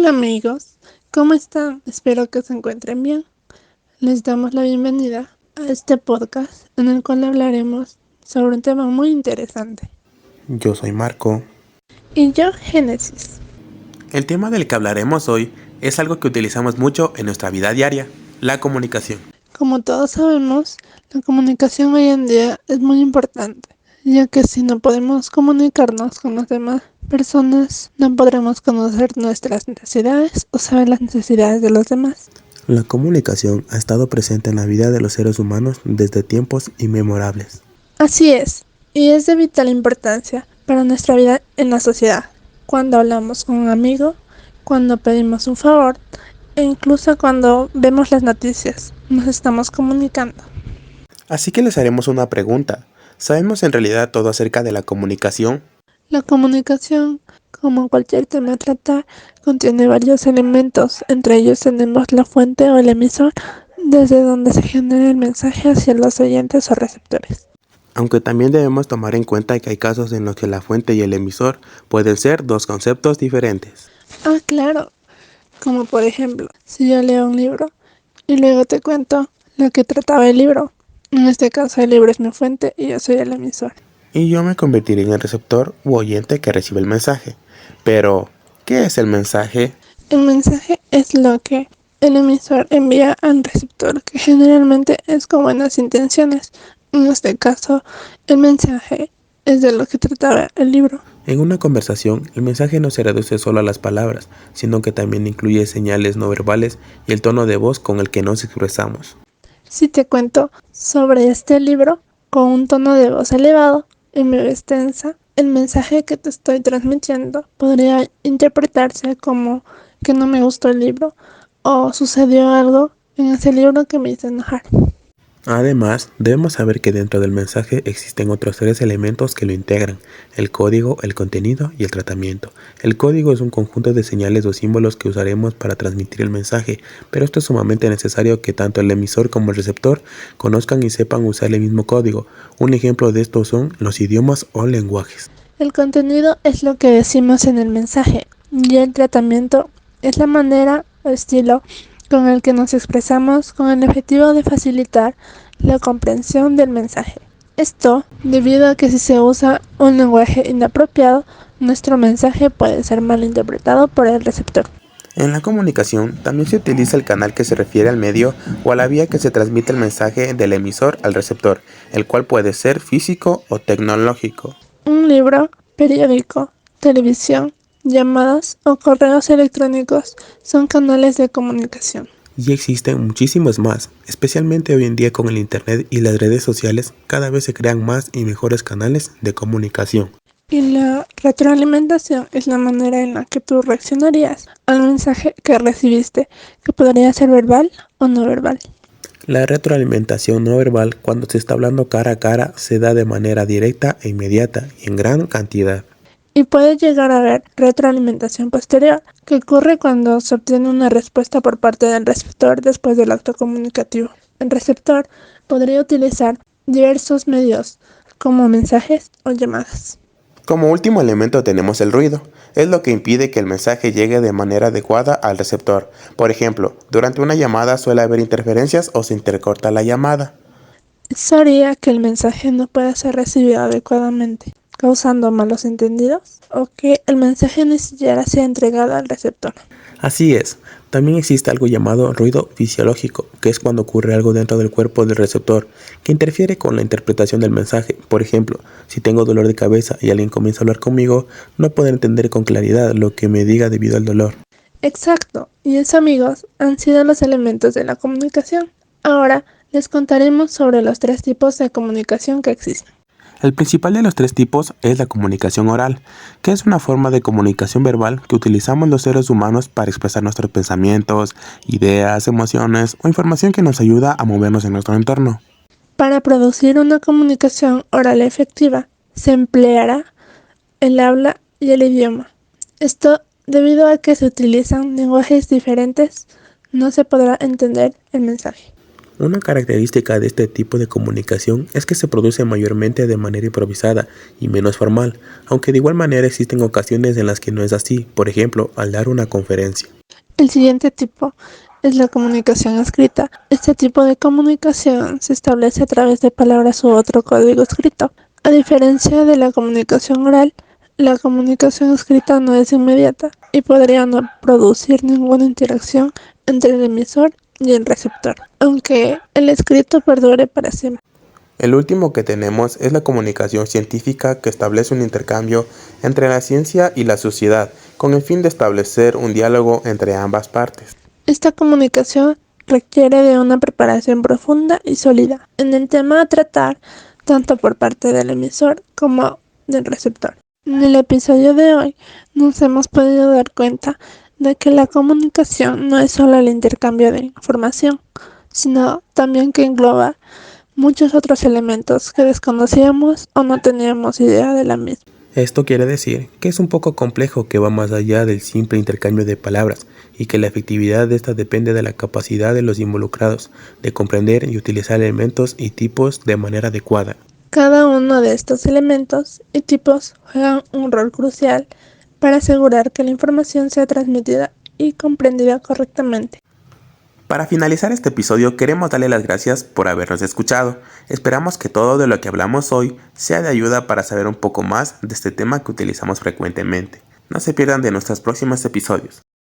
Hola amigos, ¿cómo están? Espero que se encuentren bien. Les damos la bienvenida a este podcast en el cual hablaremos sobre un tema muy interesante. Yo soy Marco. Y yo, Génesis. El tema del que hablaremos hoy es algo que utilizamos mucho en nuestra vida diaria, la comunicación. Como todos sabemos, la comunicación hoy en día es muy importante, ya que si no podemos comunicarnos con las demás personas, no podremos conocer nuestras necesidades o saber las necesidades de los demás. La comunicación ha estado presente en la vida de los seres humanos desde tiempos inmemorables. Así es, y es de vital importancia para nuestra vida en la sociedad. Cuando hablamos con un amigo, cuando pedimos un favor e incluso cuando vemos las noticias, nos estamos comunicando. Así que les haremos una pregunta. ¿Sabemos en realidad todo acerca de la comunicación? La comunicación, como cualquier tema a tratar, contiene varios elementos. Entre ellos tenemos la fuente o el emisor, desde donde se genera el mensaje hacia los oyentes o receptores. Aunque también debemos tomar en cuenta que hay casos en los que la fuente y el emisor pueden ser dos conceptos diferentes. Ah, claro, como por ejemplo, si yo leo un libro y luego te cuento lo que trataba el libro. En este caso el libro es mi fuente y yo soy el emisor. Y yo me convertiré en el receptor u oyente que recibe el mensaje. Pero, ¿qué es el mensaje? El mensaje es lo que el emisor envía al receptor, que generalmente es con buenas intenciones. En este caso, el mensaje es de lo que trataba el libro. En una conversación, el mensaje no se reduce solo a las palabras, sino que también incluye señales no verbales y el tono de voz con el que nos expresamos. Si te cuento sobre este libro con un tono de voz elevado y muy extensa, el mensaje que te estoy transmitiendo podría interpretarse como que no me gustó el libro o sucedió algo en ese libro que me hizo enojar. Además, debemos saber que dentro del mensaje existen otros tres elementos que lo integran: el código, el contenido y el tratamiento. El código es un conjunto de señales o símbolos que usaremos para transmitir el mensaje, pero esto es sumamente necesario que tanto el emisor como el receptor conozcan y sepan usar el mismo código. Un ejemplo de esto son los idiomas o lenguajes. El contenido es lo que decimos en el mensaje y el tratamiento es la manera o estilo con el que nos expresamos con el objetivo de facilitar la comprensión del mensaje. Esto debido a que si se usa un lenguaje inapropiado, nuestro mensaje puede ser malinterpretado por el receptor. En la comunicación también se utiliza el canal que se refiere al medio o a la vía que se transmite el mensaje del emisor al receptor, el cual puede ser físico o tecnológico. Un libro, periódico, televisión, llamadas o correos electrónicos son canales de comunicación. Y existen muchísimos más, especialmente hoy en día con el internet y las redes sociales, cada vez se crean más y mejores canales de comunicación. Y la retroalimentación es la manera en la que tú reaccionarías al mensaje que recibiste, que podría ser verbal o no verbal. La retroalimentación no verbal, cuando se está hablando cara a cara, se da de manera directa e inmediata y en gran cantidad. Y puede llegar a haber retroalimentación posterior, que ocurre cuando se obtiene una respuesta por parte del receptor después del acto comunicativo. El receptor podría utilizar diversos medios, como mensajes o llamadas. Como último elemento tenemos el ruido. Es lo que impide que el mensaje llegue de manera adecuada al receptor. Por ejemplo, durante una llamada suele haber interferencias o se intercorta la llamada. Eso haría que el mensaje no pueda ser recibido adecuadamente, causando malos entendidos o que el mensaje ni siquiera sea entregado al receptor. Así es, también existe algo llamado ruido fisiológico, que es cuando ocurre algo dentro del cuerpo del receptor, que interfiere con la interpretación del mensaje. Por ejemplo, si tengo dolor de cabeza y alguien comienza a hablar conmigo, no puedo entender con claridad lo que me diga debido al dolor. Exacto, y eso amigos han sido los elementos de la comunicación. Ahora les contaremos sobre los tres tipos de comunicación que existen. El principal de los tres tipos es la comunicación oral, que es una forma de comunicación verbal que utilizamos los seres humanos para expresar nuestros pensamientos, ideas, emociones o información que nos ayuda a movernos en nuestro entorno. Para producir una comunicación oral efectiva, se empleará el habla y el idioma. Esto debido a que se utilizan lenguajes diferentes, no se podrá entender el mensaje. Una característica de este tipo de comunicación es que se produce mayormente de manera improvisada y menos formal, aunque de igual manera existen ocasiones en las que no es así, por ejemplo, al dar una conferencia. El siguiente tipo es la comunicación escrita. Este tipo de comunicación se establece a través de palabras u otro código escrito. A diferencia de la comunicación oral, la comunicación escrita no es inmediata y podría no producir ninguna interacción entre el emisor y el receptor, aunque el escrito perdure para siempre. El último que tenemos es la comunicación científica, que establece un intercambio entre la ciencia y la sociedad con el fin de establecer un diálogo entre ambas partes. Esta comunicación requiere de una preparación profunda y sólida en el tema a tratar, tanto por parte del emisor como del receptor. En el episodio de hoy nos hemos podido dar cuenta de que la comunicación no es solo el intercambio de información, sino también que engloba muchos otros elementos que desconocíamos o no teníamos idea de la misma. Esto quiere decir que es un poco complejo, que va más allá del simple intercambio de palabras y que la efectividad de esta depende de la capacidad de los involucrados de comprender y utilizar elementos y tipos de manera adecuada. Cada uno de estos elementos y tipos juegan un rol crucial para asegurar que la información sea transmitida y comprendida correctamente. Para finalizar este episodio, queremos darle las gracias por habernos escuchado. Esperamos que todo de lo que hablamos hoy sea de ayuda para saber un poco más de este tema que utilizamos frecuentemente. No se pierdan de nuestros próximos episodios.